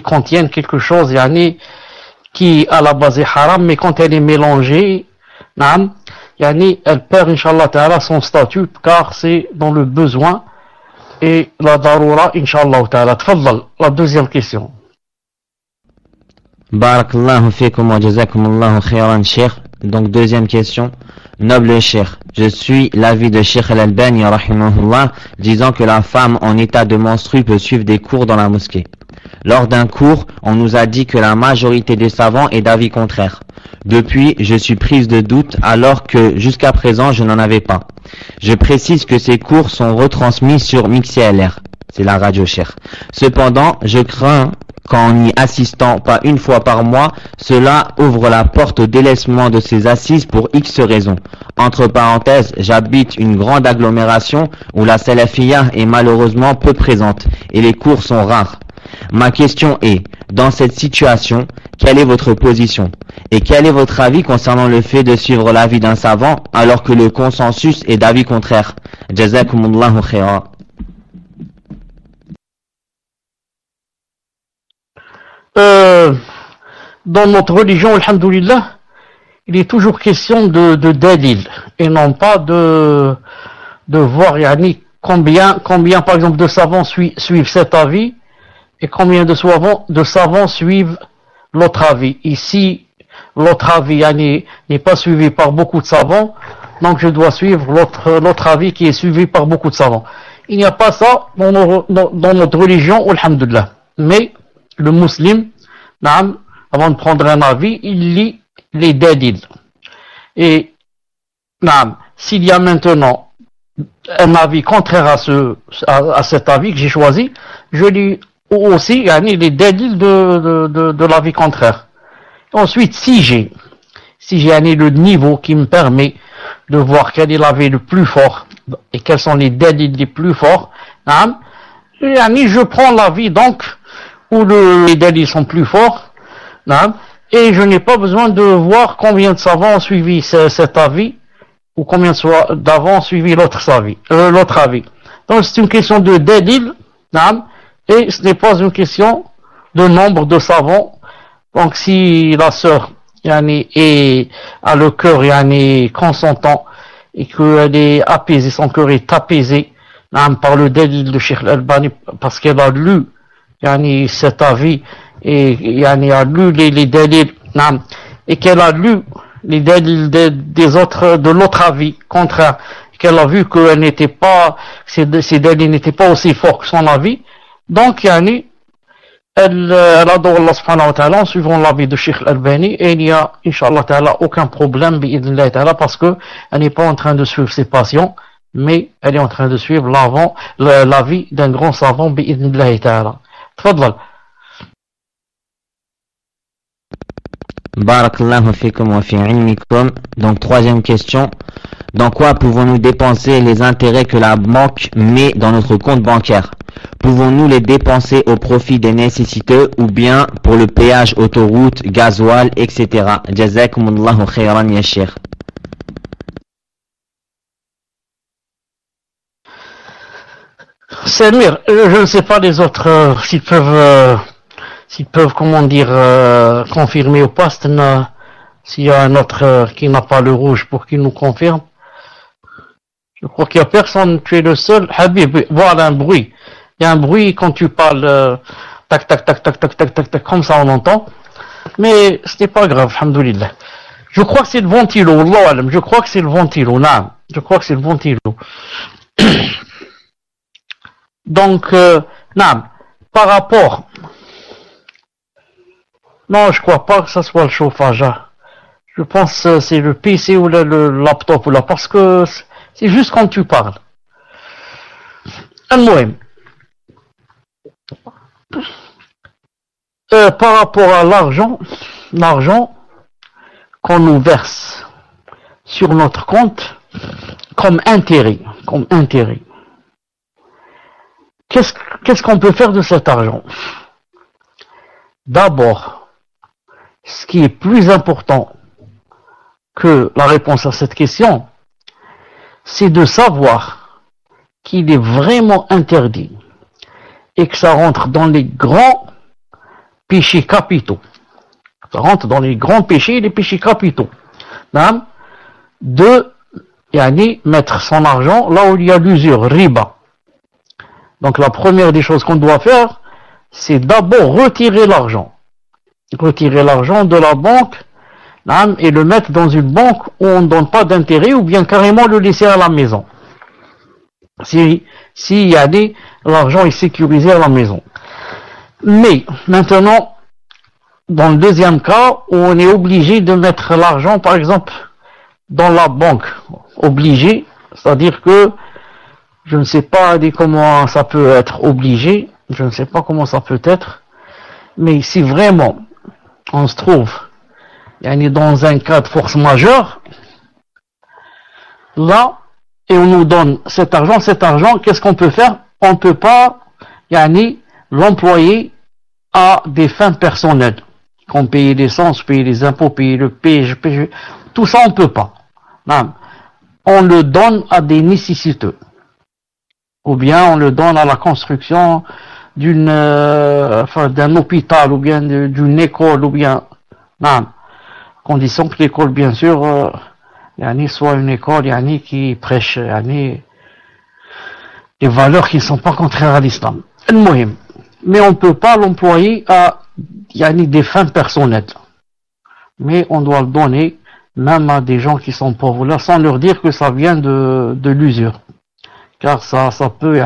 contiennent quelque chose qui à la base est haram, mais quand elle est mélangée, elle perd Inch'Allah Ta'ala son statut, car c'est dans le besoin et la darura Inch'Allah Ta'ala. Tfaddal, la deuxième question. Barakallahu fikum wa jazakumullahu khairan, Cheikh. Donc deuxième question. Noble Cheikh, je suis l'avis de Cheikh Al-Albani rahimahullah, disant que la femme en état de menstru peut suivre des cours dans la mosquée. Lors d'un cours, on nous a dit que la majorité des savants est d'avis contraire. Depuis, je suis prise de doute alors que jusqu'à présent je n'en avais pas. Je précise que ces cours sont retransmis sur MixLR, c'est la radio Cheikh. Cependant, je crains qu'en y assistant pas une fois par mois, cela ouvre la porte au délaissement de ces assises pour X raisons. Entre parenthèses, j'habite une grande agglomération où la salafiyya est malheureusement peu présente et les cours sont rares. Ma question est, dans cette situation, quelle est votre position? Et quel est votre avis concernant le fait de suivre l'avis d'un savant alors que le consensus est d'avis contraire? Jazakumullahu khaira. Dans notre religion, alhamdoulilah, il est toujours question de dalil et non pas de voir combien par exemple de savants suivent cet avis et combien de savants suivent l'autre avis. Ici, l'autre avis n'est pas suivi par beaucoup de savants, donc je dois suivre l'autre avis qui est suivi par beaucoup de savants. Il n'y a pas ça dans notre religion, alhamdoulilah. Mais le musulman, avant de prendre un avis, il lit les dalils. Et s'il y a maintenant un avis contraire à cet avis que j'ai choisi, je lis aussi les dalils de l'avis contraire. Ensuite, si j'ai le niveau qui me permet de voir quel est l'avis le plus fort et quels sont les dalils les plus forts, je prends l'avis donc où les dalils sont plus forts, et je n'ai pas besoin de voir combien de savants ont suivi cet avis ou combien d'avant ont suivi l'autre avis. Donc c'est une question de dalil, et ce n'est pas une question de nombre de savants. Donc si la sœur a le cœur consentant et qu'elle est apaisée, son cœur est apaisé par le dalil de Cheikh Al-Albani, parce qu'elle a lu cet avis et a lu les dalils, et qu'elle a lu les dalils de l'autre avis contraire, qu'elle a vu que ces dalils n'étaient pas aussi forts que son avis, donc elle adore Allah subhanahu wa ta'ala en suivant l'avis de Cheikh Al-Albani, et il n'y a Inch'Allah ta'ala aucun problème bi'idhnillah ta'ala, parce que elle n'est pas en train de suivre ses passions, mais elle est en train de suivre l'avis d'un grand savant bi'idhnillah ta'ala. Tfaddal. Barakallahu fikum wa fi ilmikum. Donc troisième question. Dans quoi pouvons-nous dépenser les intérêts que la banque met dans notre compte bancaire? Pouvons-nous les dépenser au profit des nécessiteux ou bien pour le péage autoroute, gasoil, etc. Jazakumullahu khairan ya Cheikh. Samir, je ne sais pas les autres s'ils peuvent confirmer ou pas. S'il y a un autre qui n'a pas le rouge pour qu'il nous confirme. Je crois qu'il n'y a personne, tu es le seul. Habib, voilà un bruit. Il y a un bruit quand tu parles tac tac tac tac tac tac tac tac, comme ça on entend. Mais ce n'est pas grave, alhamdoulilah. Je crois que c'est le ventilo, Allah alam. Je crois que c'est le ventilo, non. Je crois que c'est le ventilo. Donc, par rapport... Non, je crois pas que ça soit le chauffage. Je pense que c'est le PC ou le laptop, là, parce que c'est juste quand tu parles. Par rapport à l'argent qu'on nous verse sur notre compte comme intérêt. Qu'est-ce qu'on peut faire de cet argent? D'abord, ce qui est plus important que la réponse à cette question, c'est de savoir qu'il est vraiment interdit et que ça rentre dans les grands péchés capitaux. Ça rentre dans les grands péchés et les péchés capitaux. De mettre son argent là où il y a l'usure, riba. Donc la première des choses qu'on doit faire, c'est d'abord retirer l'argent. Retirer l'argent de la banque et le mettre dans une banque où on ne donne pas d'intérêt ou bien carrément le laisser à la maison. Si l'argent est sécurisé à la maison. Mais maintenant, dans le deuxième cas, où on est obligé de mettre l'argent, par exemple, dans la banque, obligé, c'est-à-dire que je ne sais pas comment ça peut être obligé, je ne sais pas comment ça peut être, mais si vraiment on se trouve dans un cas de force majeure, là, et on nous donne cet argent, qu'est-ce qu'on peut faire? On ne peut pas l'employer à des fins personnelles, comme payer l'essence, payer les impôts, payer le PG, tout ça on ne peut pas. Non. On le donne à des nécessiteux. Ou bien on le donne à la construction d'un hôpital, ou bien d'une école, ou bien, non, condition que l'école, bien sûr, soit une école, qui prêche, des valeurs qui ne sont pas contraires à l'islam. Mais on ne peut pas l'employer à, des fins personnelles. Mais on doit le donner, même à des gens qui sont pauvres là, sans leur dire que ça vient de l'usure. Car ça peut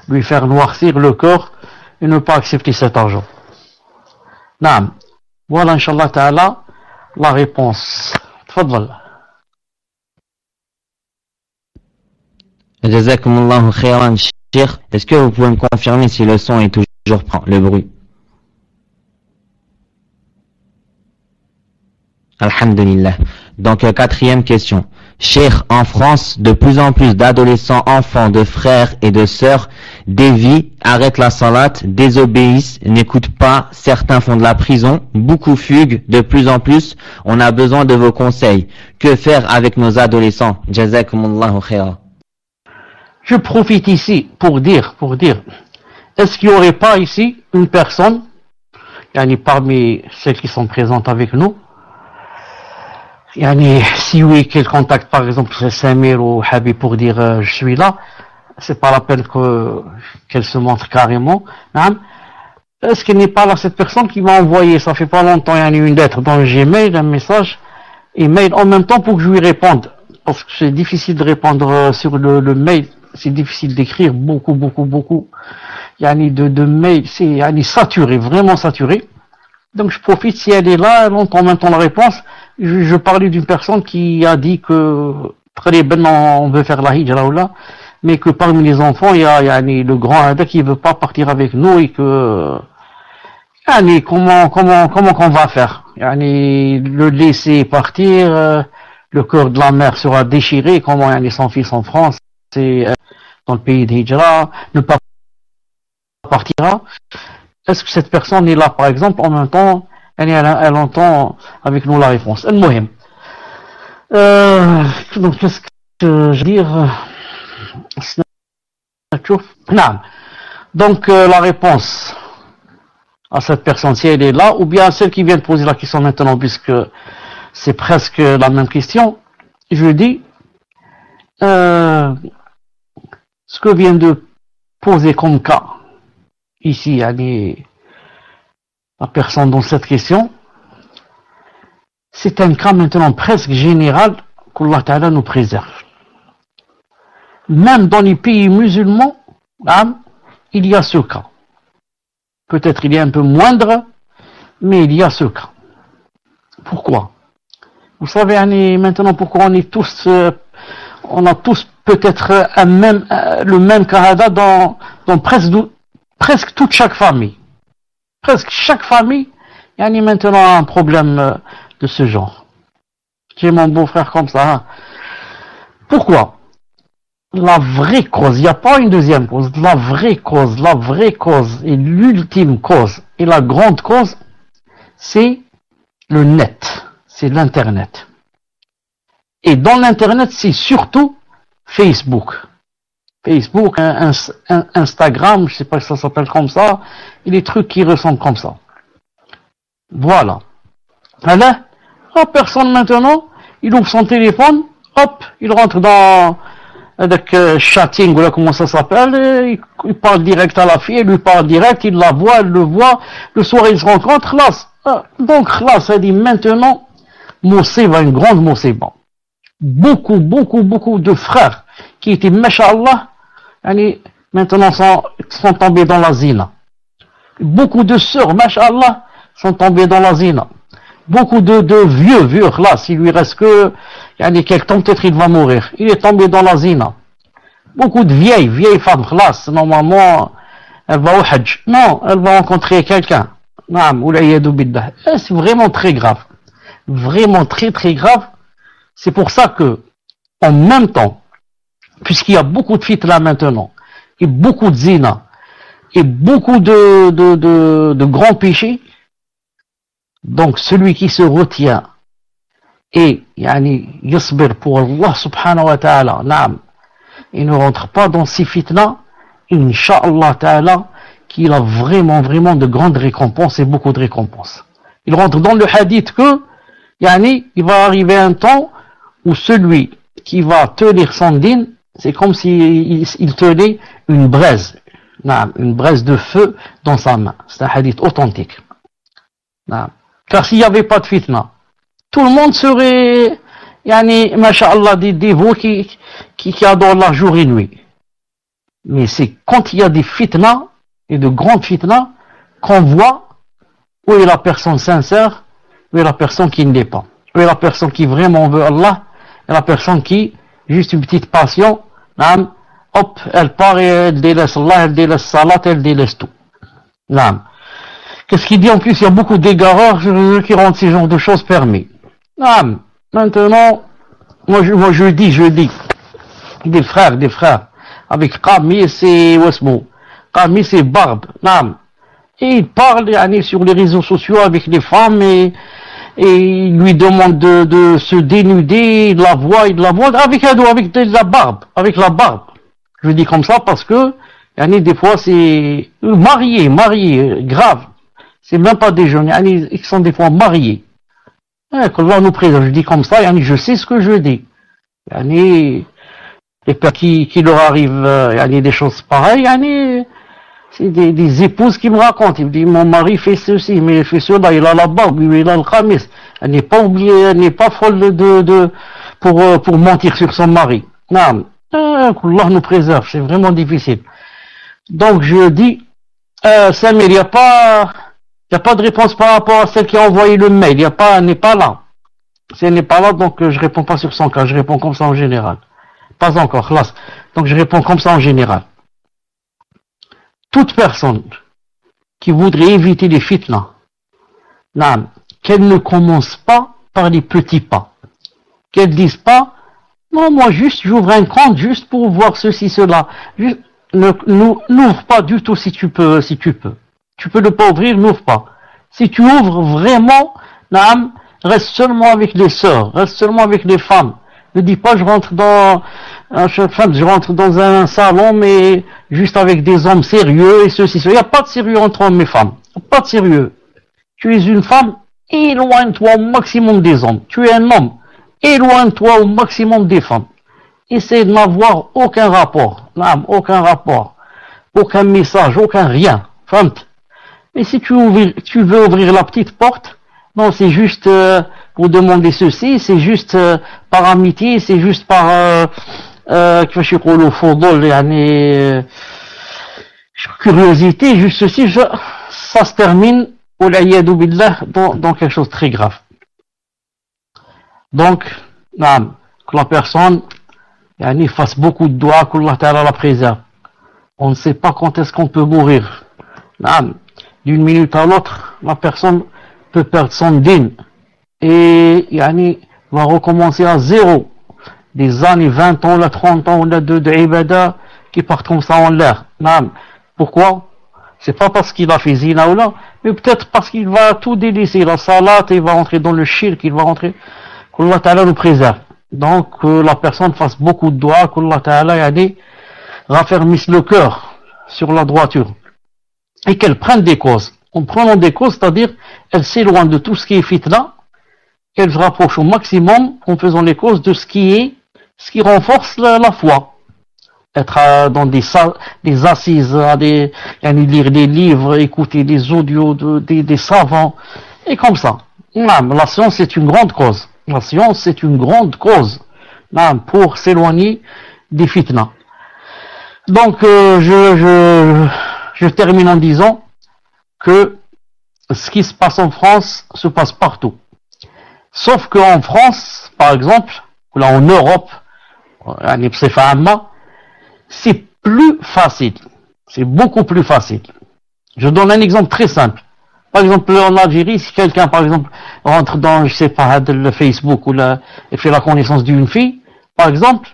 lui faire noircir le corps et ne pas accepter cet argent. Naam. Voilà, Inch'Allah Ta'ala, la réponse. Tfadal. Jazakumullahu khairan, Cheikh. Est-ce que vous pouvez me confirmer si le son est toujours le bruit? Alhamdulillah. Donc, quatrième question. Cheikh, en France, de plus en plus d'adolescents, enfants, de frères et de sœurs dévient, arrêtent la salat, désobéissent, n'écoutent pas, certains font de la prison, beaucoup fuguent, de plus en plus. On a besoin de vos conseils. Que faire avec nos adolescents? Jazakumullahu khairan. Je profite ici pour dire, est-ce qu'il n'y aurait pas ici une personne, parmi celles qui sont présentes avec nous, si oui, qu'elle contacte par exemple Samir ou Habib pour dire je suis là, c'est pas la peine qu'elle se montre carrément. Est-ce qu'il n'est pas là cette personne qui m'a envoyé, ça fait pas longtemps, une lettre dans le Gmail, un message, email en même temps pour que je lui réponde, parce que c'est difficile de répondre sur le mail, c'est difficile d'écrire beaucoup, de mails, c'est saturé, vraiment saturé. Donc je profite, si elle est là, elle entend maintenant la réponse. Je parlais d'une personne qui a dit que très bien on veut faire la hijra ou là, mais que parmi les enfants il y a le grand Ada qui veut pas partir avec nous et que comment qu'on va faire, le laisser partir, le cœur de la mère sera déchiré, comment son fils en France, c'est dans le pays de hijra, ne pas partira. Est-ce que cette personne est là, par exemple, en même temps, elle entend avec nous la réponse. Donc, qu'est-ce que je veux dire? Donc, la réponse à cette personne, si elle est là, ou bien à celle qui vient de poser la question maintenant, puisque c'est presque la même question, je dis, ce que vient de poser comme cas, ici, la personne dans cette question, c'est un cas maintenant presque général qu'Allah Ta'ala nous préserve. Même dans les pays musulmans, il y a ce cas. Peut-être il est un peu moindre, mais il y a ce cas. Pourquoi? Vous savez maintenant pourquoi on a tous peut-être le même kahada dans presque toute chaque famille. Presque chaque famille, il y a maintenant un problème de ce genre. J'ai mon beau-frère comme ça. Pourquoi? La vraie cause, il n'y a pas une deuxième cause, la vraie cause et l'ultime cause et la grande cause, c'est le net, c'est l'internet. Et dans l'internet, c'est surtout Facebook, Instagram, je sais pas si ça s'appelle comme ça, et les trucs qui ressemblent comme ça. Voilà. Alors, la personne maintenant, il ouvre son téléphone, hop, il rentre dans avec chatting, voilà comment ça s'appelle, il parle direct à la fille, il lui parle direct, il la voit, elle le voit, le soir ils se rencontrent, là. Donc là, ça dit maintenant, Moussiba, une grande Moussiba. Beaucoup de frères qui étaient, Masha'Allah, maintenant sont tombés dans la zina. Beaucoup de sœurs, Masha'Allah, sont tombés dans la zina. Beaucoup de vieux khlas, il lui reste que quelques temps, peut-être il va mourir. Il est tombé dans la zina. Beaucoup de vieilles femmes khlas, normalement, elle va au hajj. Non, elle va rencontrer quelqu'un. C'est vraiment très grave. Vraiment très grave. C'est pour ça que, en même temps, puisqu'il y a beaucoup de fitna maintenant, et beaucoup de zina, et beaucoup de grands péchés, donc celui qui se retient et yasbir pour Allah subhanahu wa ta'ala, il ne rentre pas dans ces fitna, incha'Allah ta'ala, qu'il a vraiment de grandes récompenses et beaucoup de récompenses. Il rentre dans le hadith que il va arriver un temps où celui qui va tenir son din, c'est comme s'il tenait une braise de feu dans sa main. C'est un hadith authentique. Car s'il n'y avait pas de fitna, tout le monde serait, masha'Allah, des dévots qui adorent la jour et nuit. Mais c'est quand il y a des fitna, et de grandes fitna, qu'on voit où est la personne sincère, où est la personne qui ne l'est pas. Où est la personne qui vraiment veut Allah, et la personne qui, juste une petite passion, hop, elle part et elle délaisse Allah, elle délaisse Salat, elle délaisse tout. Qu'est-ce qu'il dit en plus? Il y a beaucoup d'égareurs qui rendent ces genres de choses permis. Maintenant, moi je dis, des frères, avec Qamis et Wasmo. Qamis et Barbe, et il parle sur les réseaux sociaux avec les femmes et il lui demande de se dénuder, il la voit avec la barbe. Je dis comme ça parce que des fois c'est marié, grave. C'est même pas des jeunes, ils sont des fois mariés. Qu'Allah nous préserve, je dis comme ça, je sais ce que je dis. Les pères qui leur arrivent des choses pareilles, c'est des épouses qui me racontent. Ils me disent, mon mari fait ceci, mais il fait cela, il a la barbe, il a le khamis. Elle n'est pas oubliée, elle n'est pas folle pour mentir sur son mari. Non, qu'Allah nous préserve, c'est vraiment difficile. Donc je dis, Samir, il n'y a pas de réponse par rapport à celle qui a envoyé le mail, elle n'est pas là. Si elle n'est pas là, donc je réponds pas sur son cas, je réponds comme ça en général. Pas encore, classe. Donc je réponds comme ça en général. Toute personne qui voudrait éviter les fitna, qu'elle ne commence pas par les petits pas. Qu'elle dise pas, non, moi juste j'ouvre un compte juste pour voir ceci, cela. N'ouvre pas du tout si tu peux. Tu peux ne pas ouvrir, n'ouvre pas. Si tu ouvres vraiment, reste seulement avec les sœurs, reste seulement avec les femmes. Ne dis pas je rentre dans un salon mais juste avec des hommes sérieux et ceci. Il n'y a pas de sérieux entre hommes et femmes. Pas de sérieux. Tu es une femme, éloigne-toi au maximum des hommes. Tu es un homme, éloigne-toi au maximum des femmes. Essaye de n'avoir aucun rapport. Aucun message, aucun rien. Et si tu veux ouvrir la petite porte, non, c'est juste pour demander ceci, c'est juste par amitié, c'est juste par curiosité, juste ceci, ça se termine dans quelque chose de très grave. Donc, que la personne fasse beaucoup de doigts, qu'Allah Ta'ala la préserve. On ne sait pas quand est-ce qu'on peut mourir. D'une minute à l'autre, la personne peut perdre son din et va recommencer à zéro. Des années, 20 ans, 30 ans, de ibada qui partent comme ça en l'air. Pourquoi? C'est pas parce qu'il a fait zina ou là, mais peut-être parce qu'il va tout délaisser, la salat, il va rentrer dans le shirk, il va rentrer, qu'Allah Ta'ala nous préserve. Donc, la personne fasse beaucoup de doigts, qu'Allah Ta'ala raffermisse le cœur sur la droiture. Et qu'elle prenne des causes. en prenant des causes, c'est-à-dire elle s'éloigne de tout ce qui est fitna, elle se rapproche au maximum en faisant les causes de ce qui renforce la foi. Être dans des assises, lire des livres, écouter des audios des savants, et comme ça. La science est une grande cause. La science est une grande cause pour s'éloigner des fitna. Donc, je termine en disant que ce qui se passe en France se passe partout. Sauf qu'en France, par exemple, ou là en Europe, c'est plus facile. C'est beaucoup plus facile. Je donne un exemple très simple. Par exemple, en Algérie, si quelqu'un, par exemple, rentre dans, je sais pas, le Facebook ou et fait la connaissance d'une fille, par exemple,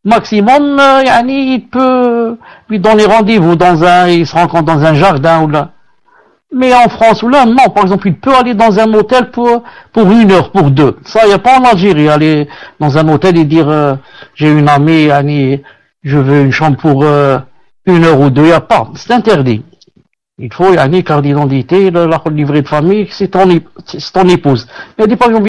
maximum, il peut lui donner rendez-vous il se rencontre dans un jardin ou là. Mais en France ou là, non, par exemple, il peut aller dans un hôtel pour 1 heure, pour 2. Ça, il n'y a pas en Algérie, aller dans un hôtel et dire, j'ai une amie, je veux une chambre pour 1 heure ou 2, il n'y a pas. C'est interdit. Il faut, carte d'identité, le livret de famille, c'est ton épouse. Il y a des, par exemple,